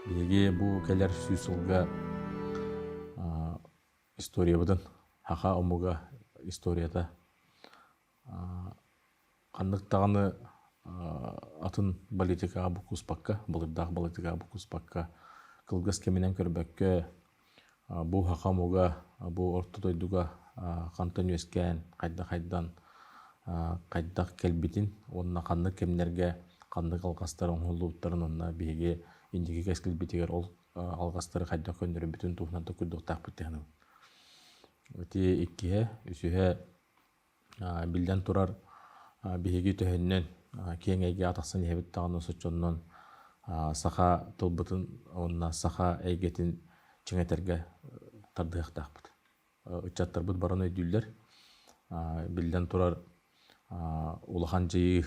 Биһиги бу келер сүүсылга история быдын хаха омуга историята канныктаганы атын политикага букуспакка былырдаах политикага букуспакка кылгас кеминен көрбөккө бу хаха омуга бу ортодойдуга кантан үескен кайдан кайдак келбитин онна каннык кемнерге каннык алгастар оңолууттарын онна биһиги индиги кескилбитигер ол алгастары кайдак көндөрү бүтүн туһунан токуйдуктаакпыт тегин Өти иккиһе, үсүһэ билден турар биһиги төһөннөн киэҥэйге атахсан иһэбит таҕаны сочоннон саха тылбытын онна саха эйгетин чиҥэтерге тардыахтаахпыт. Ыччаттарбыт баран өйдүүллэр билден турар улахан жыйы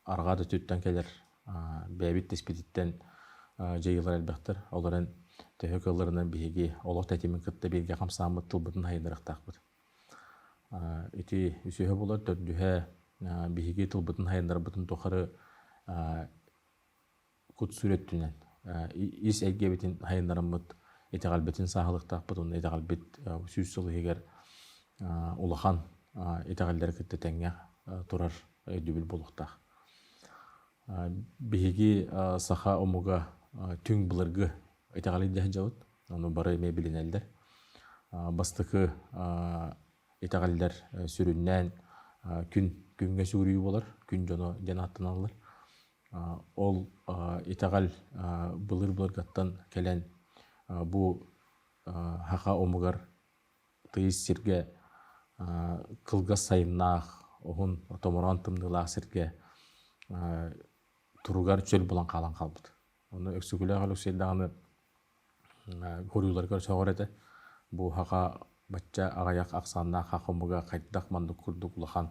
арҕаа да түттен келер бэбит теспититтен жыйылар элбэхтэр олорен төһө кылларынан биһиги олох тэтимин кытта биирге хамсаамыт тылбытын хайынарахтаахпыт. Ити үсүһэ булар төрдүһэ биһиги тылбытын хайынарбытын тухары кут сүрөттүнен ис эйгебитин хайынараммыт итегалбетин саахалыктаахпыт онна итегалбит сүүс сылыһыгар улахан итегаллер кытта тэҥҥэ турар өйдүбүл булуктаах. Биһиги саха омуга түң былыргы итегалый дьахжабыт, ону бары эмэ билинэллер. Бастыкы итегаллер сүрүннэн күнгө сүгүрүү болар, күн жоно жанааттан алылар. Ол итегал былыр-былыргаттан келен бу хаха омугар тыйыс сирге кылгас сайыннаах, оһун томорон тымнылаах сирге туругар чөл булан калан калбыт. Оны өксүгүлээх өлөксөйдаганы хоруйларга соҕор эте. Бу хаха бачча агаяк аксааннаах хахомуга кайдак мандык курдук улахан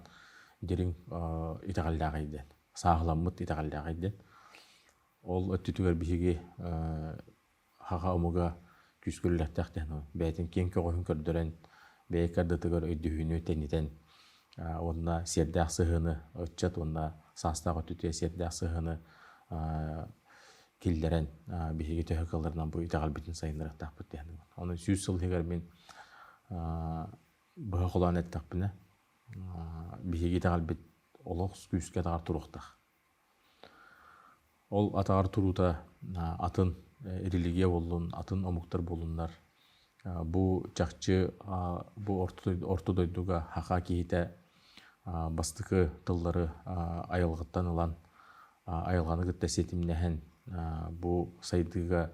дерин итегаллаагайден, сааһыламмыт итегаллаагайден. Ол өттүтүгөр биһиги хаха омуга күскүллэхтэхтен бээтин киэн көҕөһүн көрдөрөн бэйкардытыгар өйдүһүүнү тенитен онна сердээх сыһыны ыччат онна саастаага түтүө сердээх сыһыны киллерен биһиги төһө кылларынан бу итегалбитин сайынырахтаахпыт тиэхин. Оны сүүс сылыһыгар мин быһа холоон эттахпына биһиги итегалбит олох күүскэ тагар туруктах. Ол атагар турута атын религия боллун, атын омуктар болуннар. Бу чакчы бу ортодойдуга хака киһите бастыкы тыллары айылгыттан ылан айылганы кытта сетимнэһэн бу сайдыга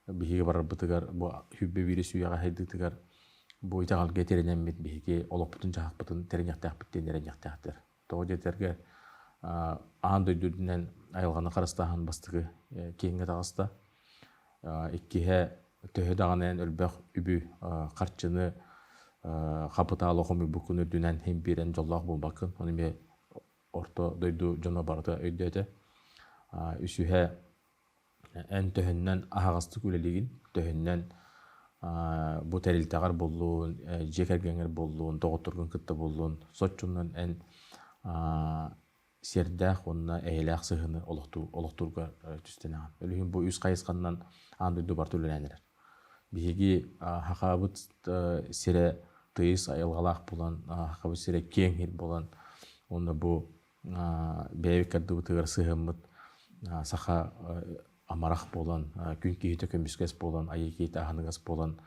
биһиги барарбытыгар бу хүббе бири сүйяга хайдытыгар бу итегалге теренеммит биһиги олоппутун жаахпытын тереньяхтаахпыт диэн тереньяхтаахтар. Тоҕо жетерге аан дөйдүрдүнэн айылганы карастаахан бастыгы киэҥҥэ таҕыста иккиһэ төһө даҕанайан өлбөх үбү харчыны хапытаал охом үбүккүн үрдүнэн химбирен жоллоох булбаккын оны ме орто дойду жоно барыта өйдөтө үсүһэ эн төһөннөн ахагастык үлелигин төһөннөн бу терилтагар боллуун жекергеңер боллуун тоготторгун кытта боллуун соччуннан эн сердээх онна эйлээх сыһыны олохтурга түстенэҕин өлүһүн бу үс кайысканнан аандойду бар түлүнэнерер биһиги хакабыт сире тыйыс айылгалаах булан хакабыт сире киэң хир булан онна бу бэйбик кардыбытыгар сыһыммыт саха амарах болан күн киһитэ көмүскэс болан айыкиитэ аханыгас болан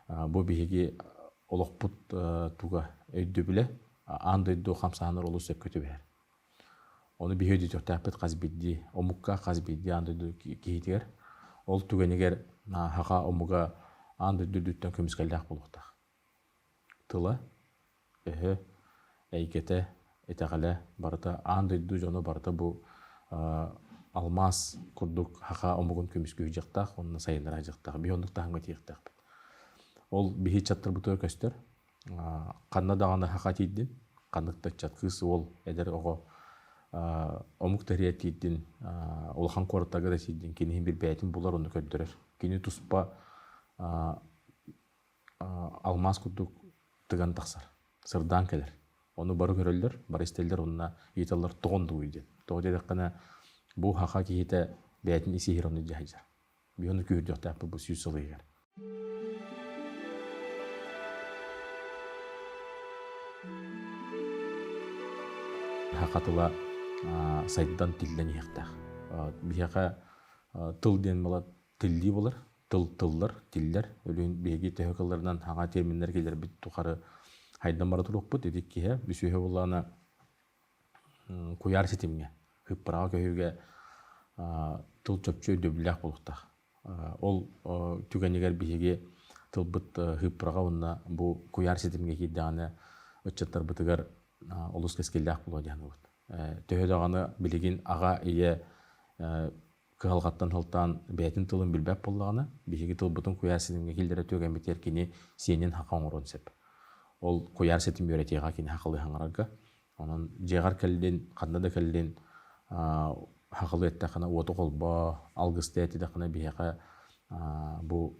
бу биһиги олохпут туга өйдүбүлэ аандойду хамсаанар олус сөп көтүбэхэр оны биһиди төхтәппет казбидди омукка казбидди аандойду киһитигер ол түгенигер хака омуга аандойду дүттен көмүскэллээх болуктах тыла эйкете итегале барыта аандойду жоно барыта бу алмаз курдук хака омугун көмүскү жактак, онна сайынара жактак, биондук таңга тиектак. Ол бихи чаттыр бутур көстөр. Канна даганы хака тийдин, каныкта чаткысы ол эдер ого омук тариятидин улахан коротага да тийдин, кини бир бәйтин булар оны көддөрөр. Кини туспа алмаз курдук тыган таксар, сырдан келер. Onu barı görürler, barı isterler onunla yiğitallar toğundu uydu. Toğu dedik kana bu haka kihite beytin isi hironu cahaycar. Bir onu gördük de bu süs salıyır. Hakatıla saydıdan tilden yıktak. Bir haka tıl diyen bala tilli bulur. Tıllar, tiller. Ölüğün bilgi tehakalarından haka terminler gelir bir tukarı haydan bara turup bu dedik ki bir sühe olana kuyar sitimge hıprağa köyüge tıl çöpçü döblek bulukta. Ol tüganiger bihige tıl bıt hıprağa onunla bu kuyar sitimge giddağını ötçatlar bıtıgar olus keskellek bulu diyen olur. Töhe dağını biligin ağa iye kıhalgattan hıltan beytin tılın bilbep bulağını bihige tıl bıtın kuyar sitimge gildere tögen biter kini senin hakan orun sep. Ол куяр сетим бөретега кини хакылы хаңарга. Онан жегар келден, кандада келден хакылы эттакына ото колбо, алгысты этидакына бияка бу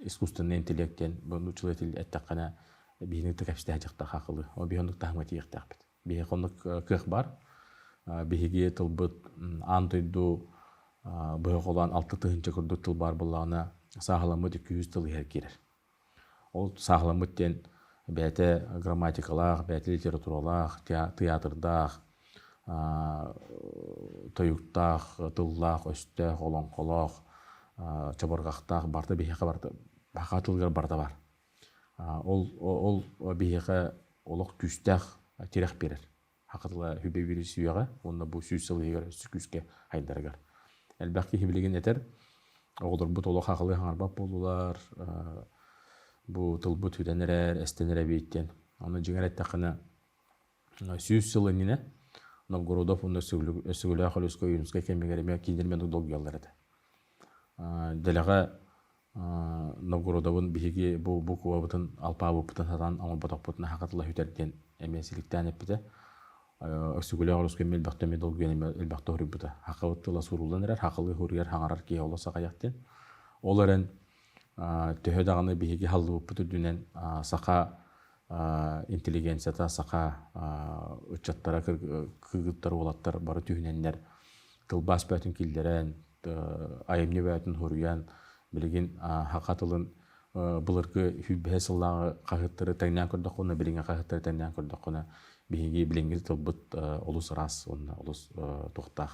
искусственный интеллекттен, бу нучулы эттакына бийиндик капсита жакта хакылы. О бийондук тахма тиектак бит. Бия кондук кых бар. Биге тылбыт антойду быголан 6 тыгынча көрдүк тыл бар буллана сагаламы 200 тыл керер. Ол сағыламыттен бәті грамматикалақ, бәті литературалақ, театрдақ, тойуқтақ, тыллақ, өстіқ, олонқолақ, чабырғақтақ, барда бейхеқа барда, бақа тылғар барда бар. Ол бейхеқа олық күстәқ терек берер. Хақытыла хүбе бері сүйеға, онда бұл сүйіз сылығығар, сүкүске айдарығар. Әлбәқке хебілеген етер, оғылыр бұт олық хақылы хаңарбап болулар, bu tılbut hüdenler, estenere beyitten. Onu cingere takına süs yılı nine. Novgorodov onu sögülü akılüskü Yunus'ka kemigere kindirmen dol yolları da. Delaga Novgorodov'un bihigi bu kuvabıtın alpa bupıtın hatan ama batak butuna hakatıla hüterden emesilikten epide. Sögülü akılüskü melbaqtemi dol güvenime elbaqta hürübüde. Hakavıttıla surulanır, hakalı hürger hangarar ki olasa kayakten. Olaren töhö dağını bihiги hallı pütüdünen saqa intelligensiyata saqa uçattara kıgıttar olattar barı tühünenler tılbas bötün kilderen ayımne bötün huryan bilgin haqatılın bulurku hübbe sıllağı qahıttırı tәңнән көрдік оны біліңе qahıttırı tәңнән көрдік оны bihiги біліңгіз тылбыт олус рас оны олус тоқтақ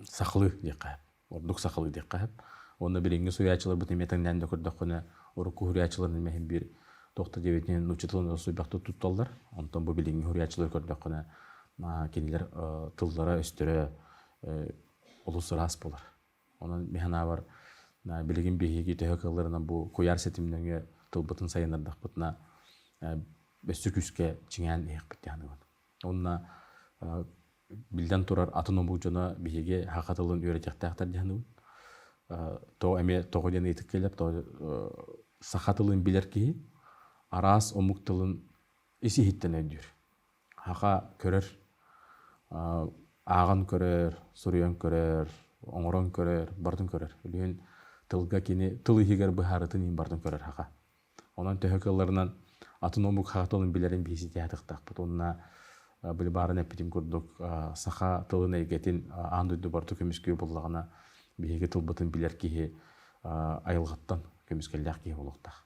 сақлы деқайып Ордук сақылы деп қайып. Оны біліңгі суячылар бұтын метіңнен де көрдік қыны ұрықы хұриячыларын мәхін бір 99-нен ұчытылын сұйбақты тұтталдар. Онтан бұл біліңгі хұриячылар көрдік қыны кенелер тылдары өстірі олысы рас болар. Оның механа бар білігін бейхеге төхекаларынан бұл көяр сетімдерге тыл бұтын сайынардық бұтына өсті күске чіңен еқ бітті аны. Онына Bilden turar atın omuğuna bihege hakatılın öğretecekler diyanın. To eme toğudan etik gelip to sakatılın bilir ki aras omuktılın isi hitten ediyor. Haka körür, ağan körür, suruyan körür, oңорон körür, bardın körür. Öyleyün tılga kini tılı higer biharatın in bardın körür haka. Onun tehakalarından atın omuk hakatılın bilerin bihisi diyadıqtaq. Onunla Бұл барын әппетім көрдік, сақа тылын әйгетін андойды барды көмеске болағына бейге тыл бұтын білер кейі айылғаттан көмескелі кейі болуқтақ.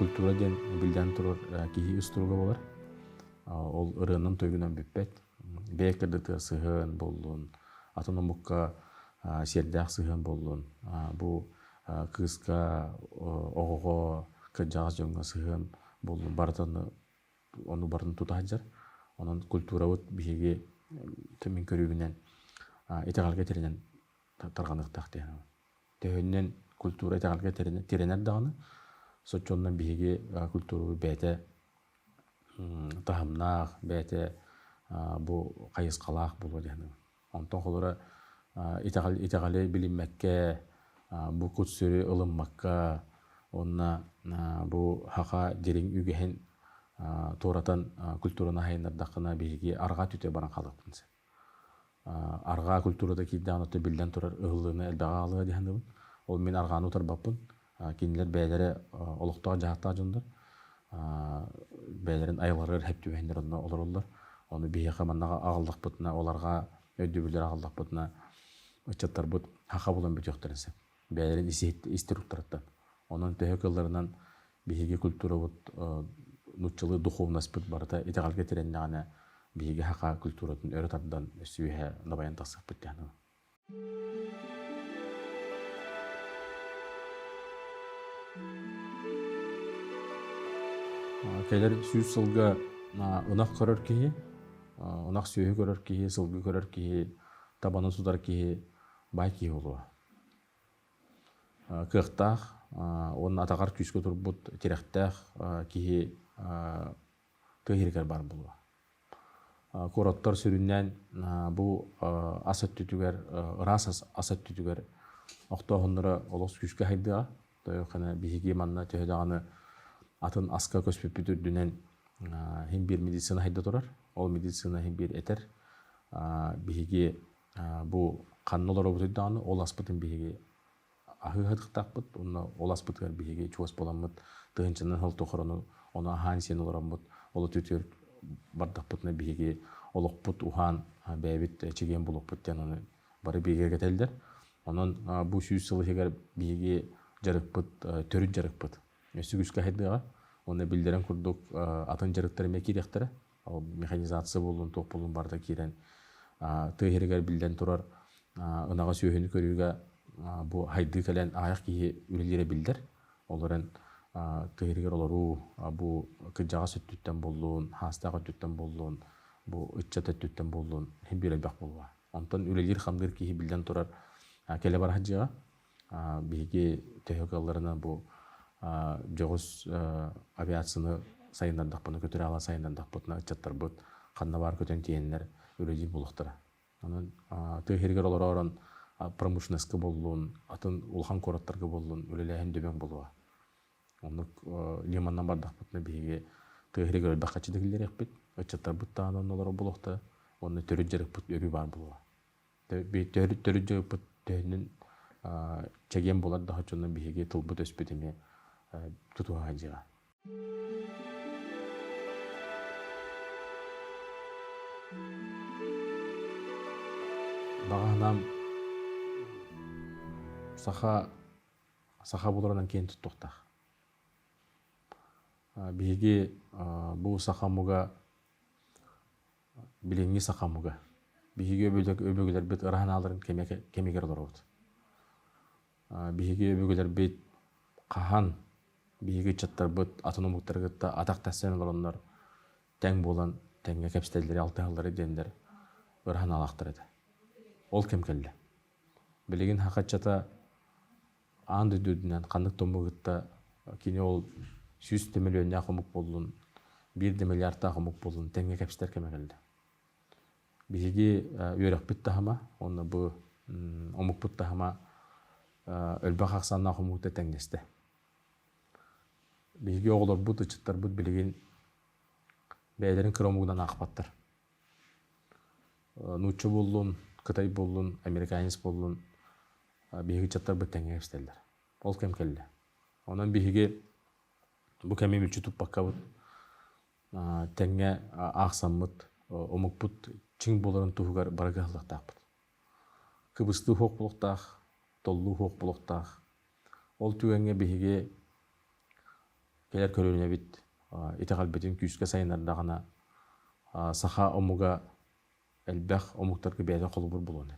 Культура ден білден тұрыр кейі үстіруға болар. Ол ұрығынан тойгінен бөппет. Бәйкірді сығын болуын, атын омыққа сердәқ сығын болуын. Бұл кыска оғоға кыджағыз жоңға сығын болуын барданы onu barın tutahajar. Onun kulturawut bihege temin körügünen itegal getirinen targanık taqtı. Töhünnen культура итагалга теренер даганы сочоннан биһиги культуру бәте тахамнаах бәте бу кайыскалаах болу дияны. Онтон холора итагале билиммәккә бу кутсүрү ылыммакка онна бу хака дерин үгеһен торатан культурана хайнардакына биһиги арга түтө баран халыктынсы. Арга культурада кидданы то билден турар ыгыллыны элбага алыга дияны. Ол мен аргааны утарбаппын. Кинилер бәйләре олуктага жаактаа жондар. Бәйләрен айларыр хеп түбәһендер онна олоруллар. Оны бие каманнага агылдык бутна, оларга өйдөбүлөр агылдык бутна ычаттар бут хака булан бүтөктөрсө. Бәйләрен иструктураттан. Онун төһөкөллөрүнөн биһиги культура бут нуччылы духовность бут барда итагалга тереннәгәне биһиги хака культуратын өрөтардан сүйе набаян тасып биткән. Келер сүйүс сылга ынак көрөр кии, ынак сүйө көрөр кии, сылгы көрөр кии, табаны судар кии, бай кии болуа. Кыктах, onun атагар күйскө турбут тирехтах кии тыгыргар бар болуа. Короттор сүрүннән бу асат түтүгөр, ырасас асат түтүгөр октогондора олос күскө хайдыга, тойокана биһиги манна төһөдаганы атын аска көспөп бүтүрдүнен хим бир медицина хайда турар. Ол медицина хим бир этер. Биһиги бу каннолор обутдаганы ол аспытын биһиги ахыгыктакпыт, онна ол аспытыр биһиги чуос боламыт, тыгынчынын хыл тохорону, она ахан сен олорамыт, ол түтөр бардакпытына биһиги олокпут ухан бэбит чеген болуппут жананы бары биһиге кетелдер. Онон бу сүйүс сылыгар биһиги жарыкпыт, төрүн жарыкпыт. Өсүгүскө хайдыга, оны билдерен курдук атын жарыктары мекиректери, ал механизация болун, топ болун барда кирен тыгыргар билден турар, ынага сүйөнү көрүүгө бу хайды келен аяк кии үлелере билдер. Олорен тыгыргар олору бу кыжага сөттүттен болуун, хастага төттен болуун, бу ыччата төттен болуун хем бир элбак болуа. Онтон үлелер хамдыр кии билден турар келе бар хаджыга биһиги техникаларына бу жогус авиацияны сайындандакпыны көтөрө ала сайындандакпытына ычаттар бут канна бар көтөн тиеннер үлелер булуктара. Анан тыгыргар олорон промышленностька болуун, атын улхан короттарга болуун үлелеһен дөбөң болуа. Оны лиманнан бардакпытына биһиги тыгыргар бакачыдыгылер экпит, ычаттар буттаанан олор булукта, оны төрү жарыппыт өрү бар болуа. Төрү жарыппыт төнүн чеген болар да чонун биһиги тылбыт өспүтүме тутуга хаджыга. Баганам саха болорунан кейін туттуктах. Биһиги бу сахамуга билеңги сахамуга. Биһиги өбөгөлөр бит ыраханаларын кемегер олорот. Биһиги өбөгөлөр бит кахан биһиги чаттар бит атономуктаргытта атак тассен олороннор тең болан теңге кепстелдери алтыаллары дендер ыраханалактыр эди. Ол кем келди. Билигин хакачата анды дүдүнөн кандык томугутта кини ол 100 миллион акымык болдун, 1 миллиард акымык болдун теңге кепстер кеме келди. Биһиги үйрөк бит тахама, оны бу омук бут тахама өлбак аксанна акымыкта теңдесте. Биһиги оголор бут ычыттар бут билигин бээлерин кромугунан акпаттар. Нуччу болдун, Кытай болдун, американец болдун, биһиги чаттар бут теңге кепстелдер. Ол кем келди. Онан биһиги бу кеме мүлчү туппакка бут теңге аксаммыт, омукпут чиң болорун тугар барагахлыктакпыт. Кыбысты хок болуктак, толлу хок болуктак. Ол түгенге биһиги келер көрүүнө бит итагал бетин күскө сайынардагына саха омуга элбэх омуктарга бээде колубур болуну.